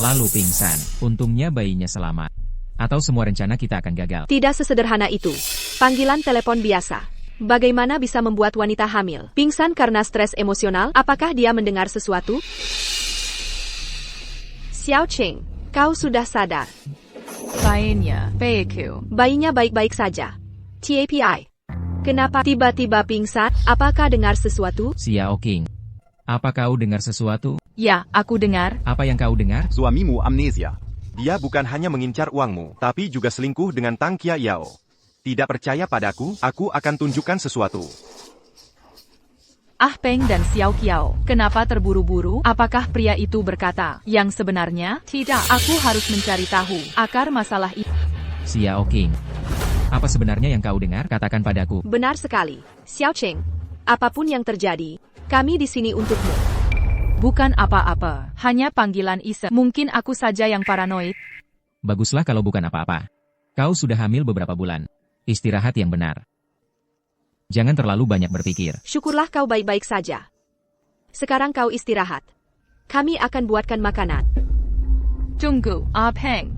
lalu pingsan. Untungnya bayinya selamat. Atau semua rencana kita akan gagal. Tidak sesederhana itu. Panggilan telepon biasa. Bagaimana bisa membuat wanita hamil pingsan karena stres emosional? Apakah dia mendengar sesuatu? Xiaoqing, kau sudah sadar. Bayinya, baikku. Bayinya baik-baik saja. TAPI. Kenapa tiba-tiba pingsan? Apakah dengar sesuatu? Xiao King. Apa kau dengar sesuatu? Ya, aku dengar. Apa yang kau dengar? Suamimu amnesia. Dia bukan hanya mengincar uangmu, tapi juga selingkuh dengan Tang Kia Yao. Tidak percaya padaku? Aku akan tunjukkan sesuatu. Ah Peng dan Xiao Qiao, kenapa terburu-buru? Apakah pria itu berkata yang sebenarnya? Tidak, aku harus mencari tahu akar masalah ini. Xiao King. Apa sebenarnya yang kau dengar? Katakan padaku. Benar sekali, Xiao Cheng. Apapun yang terjadi, kami di sini untukmu. Bukan apa-apa, hanya panggilan iseng. Mungkin aku saja yang paranoid. Baguslah kalau bukan apa-apa. Kau sudah hamil beberapa bulan. Istirahat yang benar. Jangan terlalu banyak berpikir. Syukurlah kau baik-baik saja. Sekarang kau istirahat. Kami akan buatkan makanan. Tunggu, Ah Peng.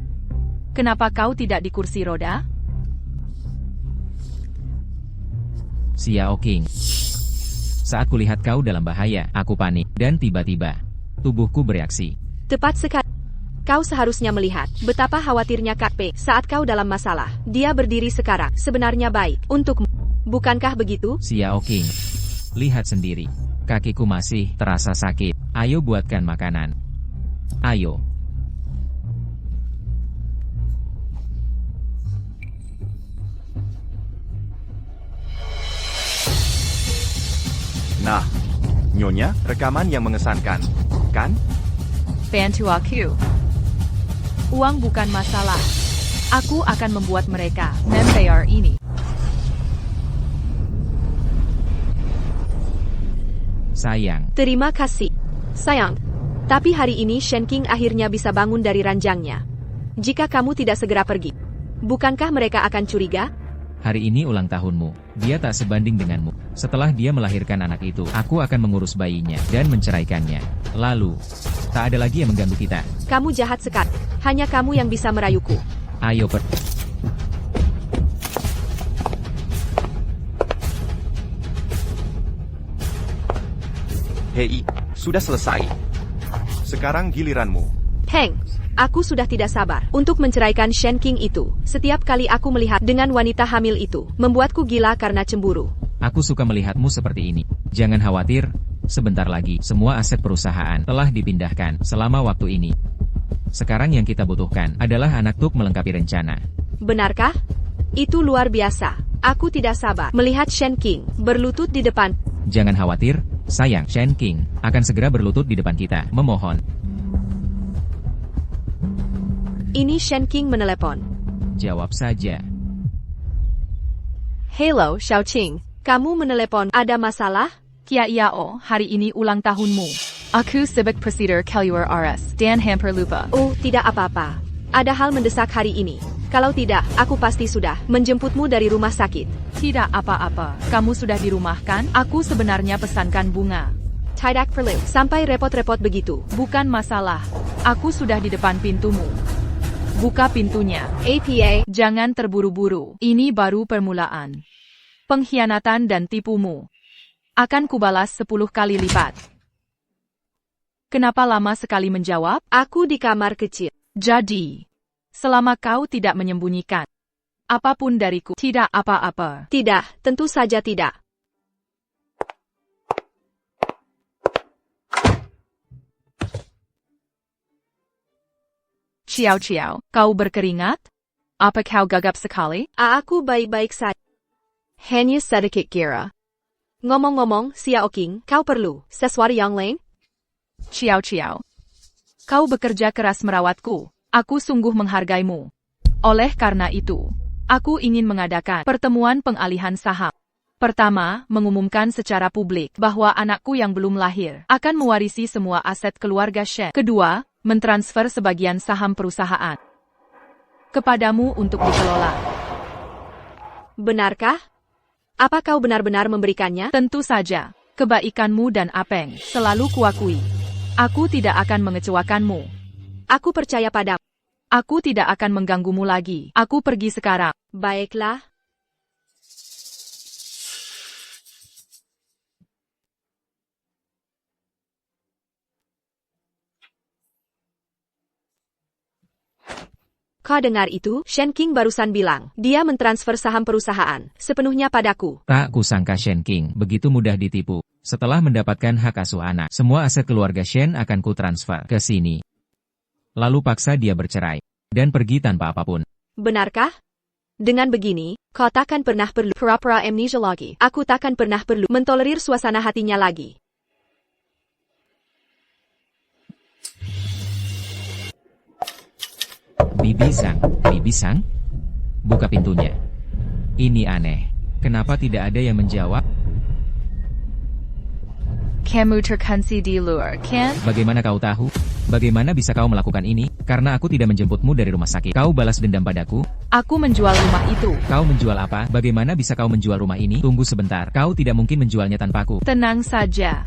Kenapa kau tidak di kursi roda? Xiao King. Saat kulihat kau dalam bahaya, aku panik. Dan tiba-tiba, tubuhku bereaksi. Tepat sekali. Kau seharusnya melihat betapa khawatirnya Kak Pei saat kau dalam masalah. Dia berdiri sekarang, sebenarnya baik untukmu. Bukankah begitu? Xiao King. Lihat sendiri. Kakiku masih terasa sakit. Ayo buatkan makanan. Ayo. Nah, Nyonya, rekaman yang mengesankan, kan? Bantu aku. Uang bukan masalah. Aku akan membuat mereka membayar ini. Sayang. Terima kasih. Sayang. Tapi hari ini Shen King akhirnya bisa bangun dari ranjangnya. Jika kamu tidak segera pergi, bukankah mereka akan curiga? Hari ini ulang tahunmu. Dia tak sebanding denganmu. Setelah dia melahirkan anak itu, aku akan mengurus bayinya dan menceraikannya. Lalu, tak ada lagi yang mengganggu kita. Kamu jahat sekali. Hanya kamu yang bisa merayuku. Ayo Hei, sudah selesai. Sekarang giliranmu. Peng, aku sudah tidak sabar untuk menceraikan Shen King itu. Setiap kali aku melihat dengan wanita hamil itu, membuatku gila karena cemburu. Aku suka melihatmu seperti ini. Jangan khawatir, sebentar lagi semua aset perusahaan telah dipindahkan selama waktu ini. Sekarang yang kita butuhkan adalah anak Tuk melengkapi rencana. Benarkah? Itu luar biasa. Aku tidak sabar melihat Shen King berlutut di depan. Jangan khawatir, sayang. Shen King akan segera berlutut di depan kita. Memohon. Ini Shen King menelepon. Jawab saja. Hello, Xiaoqing. Kamu menelepon. Ada masalah? Kia Yao, hari ini ulang tahunmu. Aku sibuk prosedur keluar RS dan hampir lupa. Oh, tidak apa-apa. Ada hal mendesak hari ini. Kalau tidak, aku pasti sudah menjemputmu dari rumah sakit. Tidak apa-apa. Kamu sudah di rumah kan? Aku sebenarnya pesankan bunga. Tidak perlu. Sampai repot-repot begitu. Bukan masalah. Aku sudah di depan pintumu. Buka pintunya. APA. Jangan terburu-buru. Ini baru permulaan. Pengkhianatan dan tipumu akan kubalas 10 kali lipat. Kenapa lama sekali menjawab? Aku di kamar kecil. Jadi, selama kau tidak menyembunyikan apapun dariku, tidak apa-apa. Tidak, tentu saja tidak. Ciao, kau berkeringat? Apa kau gagap sekali? Aku baik-baik saja. Hanya sedikit kira. Ngomong-ngomong, Xiaoqing, kau perlu sesuatu yang lain? Ciao. Kau bekerja keras merawatku. Aku sungguh menghargaimu. Oleh karena itu, aku ingin mengadakan pertemuan pengalihan saham. Pertama, mengumumkan secara publik bahwa anakku yang belum lahir akan mewarisi semua aset keluarga Shen. Kedua, mentransfer sebagian saham perusahaan kepadamu untuk dikelola. Benarkah? Apa kau benar-benar memberikannya? Tentu saja. Kebaikanmu dan Apeng selalu kuakui. Aku tidak akan mengecewakanmu. Aku percaya padamu. Aku tidak akan mengganggumu lagi. Aku pergi sekarang. Baiklah. Kau dengar itu? Shen King barusan bilang, dia mentransfer saham perusahaan sepenuhnya padaku. Tak kusangka Shen King begitu mudah ditipu. Setelah mendapatkan hak asuh anak, semua aset keluarga Shen akan kutransfer ke sini. Lalu paksa dia bercerai dan pergi tanpa apapun. Benarkah? Dengan begini, kau takkan pernah perlu pura-pura amnesia lagi. Aku takkan pernah perlu mentolerir suasana hatinya lagi. Bibi Sang? Buka pintunya. Ini aneh. Kenapa tidak ada yang menjawab? Kamu terkunci di luar, kan? Bagaimana kau tahu? Bagaimana bisa kau melakukan ini? Karena aku tidak menjemputmu dari rumah sakit. Kau balas dendam padaku? Aku menjual rumah itu. Kau menjual apa? Bagaimana bisa kau menjual rumah ini? Tunggu sebentar. Kau tidak mungkin menjualnya tanpaku. Tenang saja.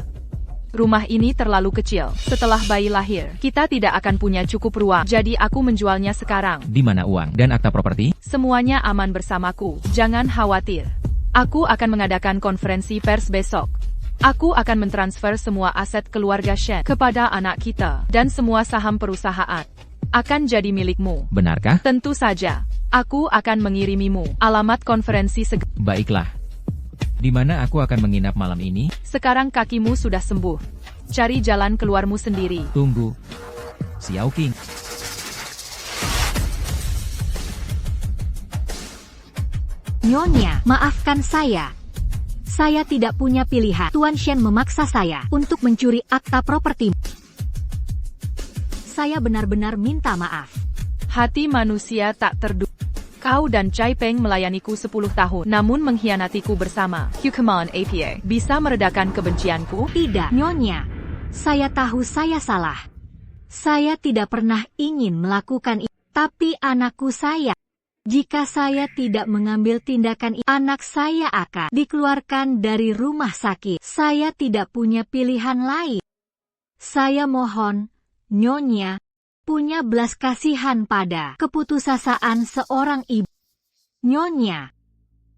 Rumah ini terlalu kecil. Setelah bayi lahir, kita tidak akan punya cukup ruang. Jadi aku menjualnya sekarang. Di mana uang dan akta properti? Semuanya aman bersamaku. Jangan khawatir. Aku akan mengadakan konferensi pers besok. Aku akan mentransfer semua aset keluarga Shen kepada anak kita. Dan semua saham perusahaan akan jadi milikmu. Benarkah? Tentu saja. Aku akan mengirimimu alamat konferensi Baiklah. Di mana aku akan menginap malam ini? Sekarang kakimu sudah sembuh. Cari jalan keluarmu sendiri. Tunggu. Xiao King. Nyonya, maafkan saya. Saya tidak punya pilihan. Tuan Shen memaksa saya untuk mencuri akta properti. Saya benar-benar minta maaf. Hati manusia tak terduga. Kau dan Chai Peng melayaniku 10 tahun, namun mengkhianatiku bersama. Hukuman APA bisa meredakan kebencianku? Tidak, Nyonya. Saya tahu saya salah. Saya tidak pernah ingin melakukan itu. Tapi anakku saya. Jika saya tidak mengambil tindakan ini, anak saya akan dikeluarkan dari rumah sakit. Saya tidak punya pilihan lain. Saya mohon, Nyonya, punya belas kasihan pada keputusasaan seorang ibu. Nyonya,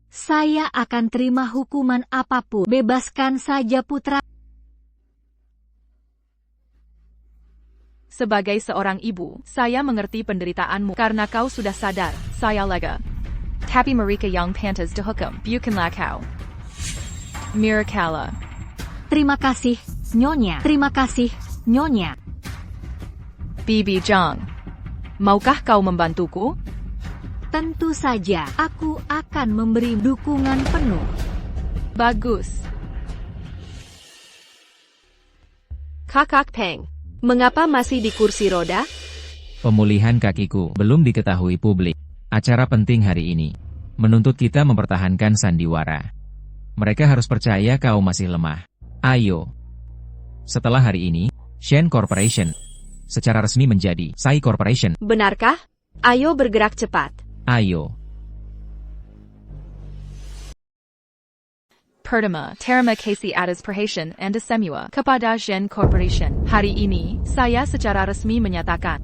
saya akan terima hukuman apapun. Bebaskan saja putra. Sebagai seorang ibu, saya mengerti penderitaanmu karena kau sudah sadar. Saya lega. Tapi mereka yang pantas dihukum, bukanlah kau. Mirakala. Terima kasih, Nyonya. Terima kasih, Nyonya. Bibi Zhang. Maukah kau membantuku? Tentu saja, aku akan memberi dukungan penuh. Bagus. Kakak Peng, mengapa masih di kursi roda? Pemulihan kakiku belum diketahui publik. Acara penting hari ini menuntut kita mempertahankan sandiwara. Mereka harus percaya kau masih lemah. Ayo. Setelah hari ini, Shen Corporation secara resmi menjadi Sai Corporation. Benarkah? Ayo bergerak cepat. Ayo. Pertama, terima kasih atas perhatian Anda semua kepada Shen Corporation. Hari ini, saya secara resmi menyatakan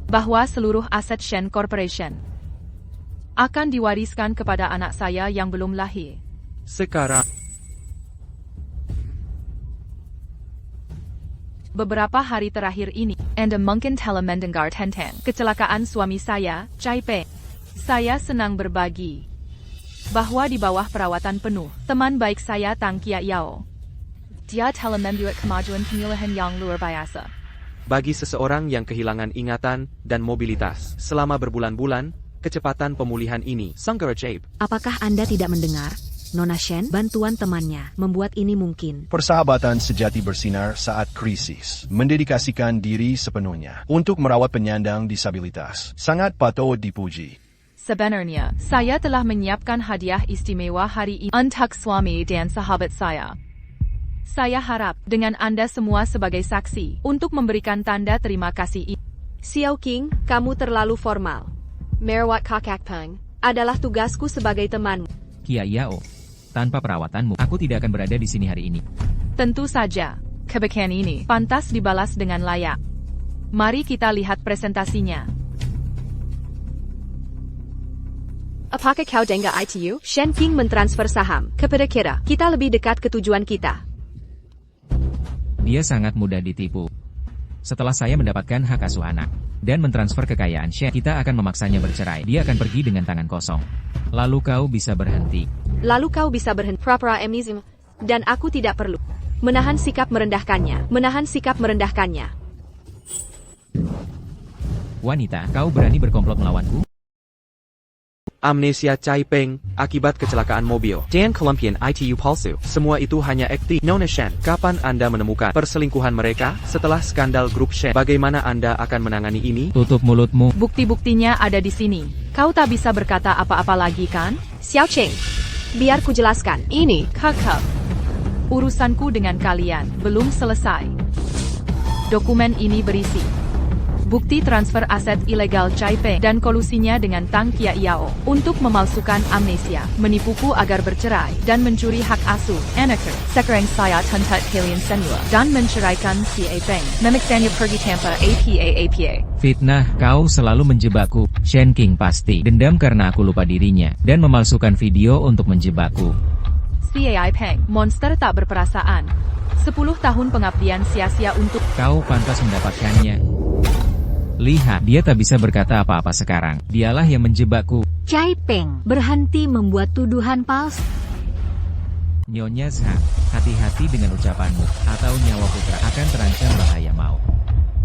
bahwa seluruh aset Shen Corporation akan diwariskan kepada anak saya yang belum lahir. Sekarang, Beberapa hari terakhir ini, Anda mungkin telah mendengar tentang kecelakaan suami saya, Chai Peng. Saya senang berbagi bahwa di bawah perawatan penuh, teman baik saya Tang Kia Yao, dia telah membuat kemajuan pemulihan yang luar biasa. bagi seseorang yang kehilangan ingatan dan mobilitas selama berbulan-bulan, kecepatan pemulihan ini sangat ajaib. Apakah Anda tidak mendengar? Nona Shen, bantuan temannya, membuat ini mungkin. Persahabatan sejati bersinar saat krisis, mendedikasikan diri sepenuhnya untuk merawat penyandang disabilitas. Sangat patut dipuji. Sebenarnya, saya telah menyiapkan hadiah istimewa hari ini untuk suami dan sahabat saya. Saya harap dengan Anda semua sebagai saksi untuk memberikan tanda terima kasih ini. Xiao King, kamu terlalu formal. Merawat Kakak Peng adalah tugasku sebagai temanmu. Kia Yao. Tanpa perawatanmu, aku tidak akan berada di sini hari ini. Tentu saja, kebaikan ini pantas dibalas dengan layak. Mari kita lihat presentasinya. Apakah kau dengar ITU? Shen King mentransfer saham kepada kita. Kita lebih dekat ke tujuan kita. Dia sangat mudah ditipu. Setelah saya mendapatkan hak asuh anak dan mentransfer kekayaan Shen, kita akan memaksanya bercerai. Dia akan pergi dengan tangan kosong. Lalu kau bisa berhenti. Lalu kau bisa berhenti pura-pura amnesia, dan aku tidak perlu menahan sikap merendahkannya. Menahan sikap merendahkannya. Wanita, kau berani berkomplot melawanku? Amnesia Chai Peng, akibat kecelakaan mobil. Dan Colombian ITU palsu. Semua itu hanya aktif. Nona Shen, kapan Anda menemukan perselingkuhan mereka setelah skandal grup Shen? Bagaimana Anda akan menangani ini? Tutup mulutmu. Bukti-buktinya ada di sini. Kau tak bisa berkata apa-apa lagi kan? Xiao Cheng, biar ku jelaskan. Ini, Kakak. Urusanku dengan kalian belum selesai. Dokumen ini berisi bukti transfer aset ilegal Chai Peng dan kolusinya dengan Tang Kia Yao untuk memalsukan amnesia, menipuku agar bercerai, dan mencuri hak asuh anakku. Sekarang saya tuntut kalian semua dan menceraikan si Peng. Memaksannya pergi tanpa apa. Fitnah, kau selalu menjebakku. Shen King pasti dendam karena aku lupa dirinya, dan memalsukan video untuk menjebakku. Si Peng, monster tak berperasaan. 10 tahun pengabdian sia-sia untuk Kau pantas mendapatkannya. Lihat, dia tak bisa berkata apa-apa sekarang. Dialah yang menjebakku. Chai Peng, berhenti membuat tuduhan palsu. Nyonya Zhang, hati-hati dengan ucapanmu, atau nyawa putra akan terancam bahaya maut.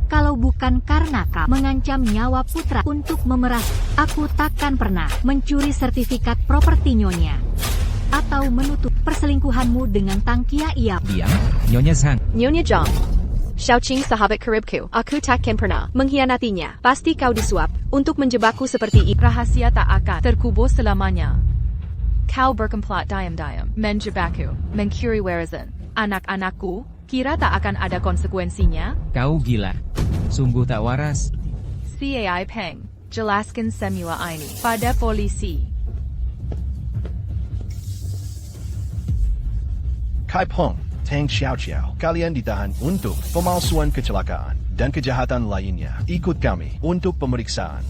Kalau bukan karena kau mengancam nyawa putra untuk memeras, aku takkan pernah mencuri sertifikat properti Nyonya. Atau menutup perselingkuhanmu dengan Tang Kia Yao. Diam, Nyonya Zhang. Nyonya Zhang. Xiaoqing sahabat karibku, aku takkan pernah mengkhianatinya. Pasti kau disuap untuk menjebakku seperti ini. rahasia tak akan terkubur selamanya. Kau berkomplot diam-diam, menjebakku, mencuri warisan anak-anakku, kira tak akan ada konsekuensinya? Kau gila. Sungguh tak waras. Si Peng, jelaskan semua ini pada polisi. Kai Peng, Tang Xiaoqiao, kalian ditahan untuk pemalsuan kecelakaan dan kejahatan lainnya. Ikut kami untuk pemeriksaan.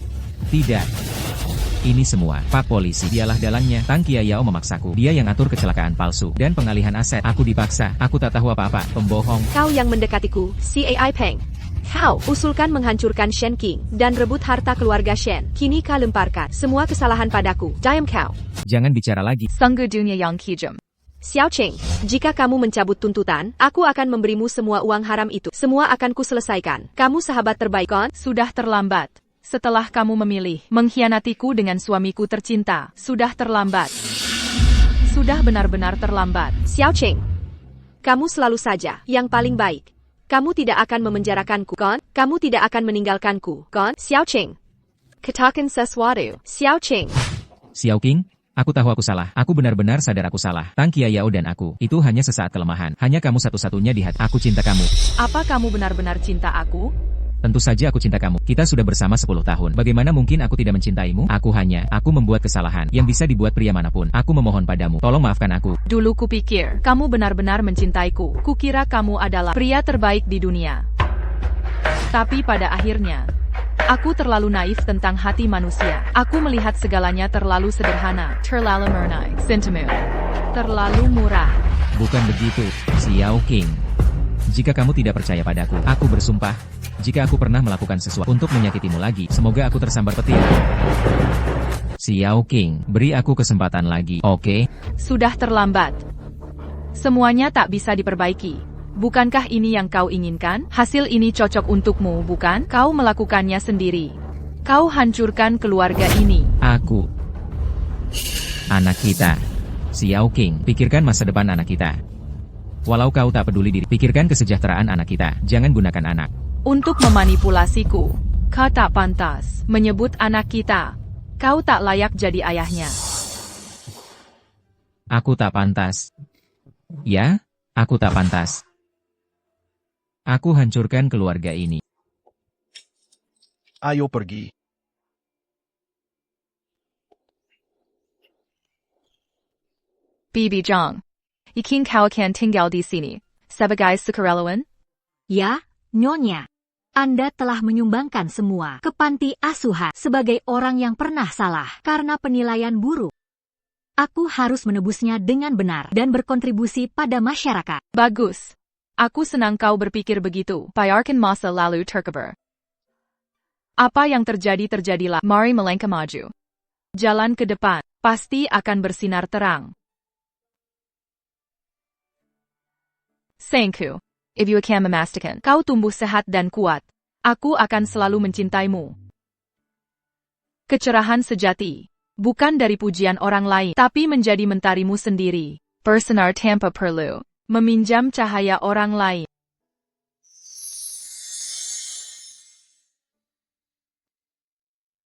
Tidak. Ini semua, Pak Polisi, dialah dalangnya. Tang Kia Yao memaksaku. Dia yang atur kecelakaan palsu dan pengalihan aset. Aku dipaksa. Aku tak tahu apa-apa. Pembohong. Kau yang mendekatiku, si Peng. Kau usulkan menghancurkan Shen King dan rebut harta keluarga Shen. Kini kau lemparkan semua kesalahan padaku. Diam kau. Jangan bicara lagi. Sungguh dunia yang kejam. Xiao Cheng, jika kamu mencabut tuntutan, aku akan memberimu semua uang haram itu. Semua akan kuselesaikan. Kamu sahabat terbaik, kan? Sudah terlambat. Setelah kamu memilih mengkhianatiku dengan suamiku tercinta, sudah terlambat. Sudah benar-benar terlambat. Xiao Cheng, kamu selalu saja yang paling baik. Kamu tidak akan memenjarakanku, kan? Kamu tidak akan meninggalkanku, kan? Xiao Cheng, katakan sesuatu. Xiao Cheng. Xiao King, aku tahu aku salah. Aku benar-benar sadar aku salah. Tang Kia Yao dan aku, itu hanya sesaat kelemahan. Hanya kamu satu-satunya di hati. Aku cinta kamu. Apa kamu benar-benar cinta aku? Tentu saja aku cinta kamu. Kita sudah bersama 10 tahun. Bagaimana mungkin aku tidak mencintaimu? Aku membuat kesalahan yang bisa dibuat pria manapun. Aku memohon padamu, tolong maafkan aku. Dulu kupikir kamu benar-benar mencintaiku. Kukira kamu adalah pria terbaik di dunia. Tapi pada akhirnya, aku terlalu naif tentang hati manusia. Aku melihat segalanya terlalu sederhana, terlalu murni, sentimental, terlalu murah. Bukan begitu, Xiao King. Jika kamu tidak percaya padaku, aku bersumpah, jika aku pernah melakukan sesuatu untuk menyakitimu lagi, semoga aku tersambar petir. Xiao King, beri aku kesempatan lagi, oke? Sudah terlambat. Semuanya tak bisa diperbaiki. Bukankah ini yang kau inginkan? Hasil ini cocok untukmu, bukan? Kau melakukannya sendiri. Kau hancurkan keluarga ini. Aku. Anak kita. Xiao King, pikirkan masa depan anak kita. Walau kau tak peduli diri, pikirkan kesejahteraan anak kita. Jangan gunakan anak untuk memanipulasiku. Kau tak pantas menyebut anak kita. Kau tak layak jadi ayahnya. Aku tak pantas. Ya, aku tak pantas. Aku hancurkan keluarga ini. Ayo pergi. Bibi Zhang, iking kau akan tinggal di sini sebagai sukarelawan? Ya, Nyonya. Anda telah menyumbangkan semua ke panti asuhan sebagai orang yang pernah salah karena penilaian buruk. Aku harus menebusnya dengan benar dan berkontribusi pada masyarakat. Bagus. Aku senang kau berpikir begitu. Biarkan masa lalu terkubur. Apa yang terjadi terjadilah. Mari melangkah maju. Jalan ke depan pasti akan bersinar terang. Sayangku, if you akan memastikan kau tumbuh sehat dan kuat, aku akan selalu mencintaimu. Kecerahan sejati Bukan dari pujian orang lain, tapi menjadi mentarimu sendiri. Bersinar tanpa perlu meminjam cahaya orang lain.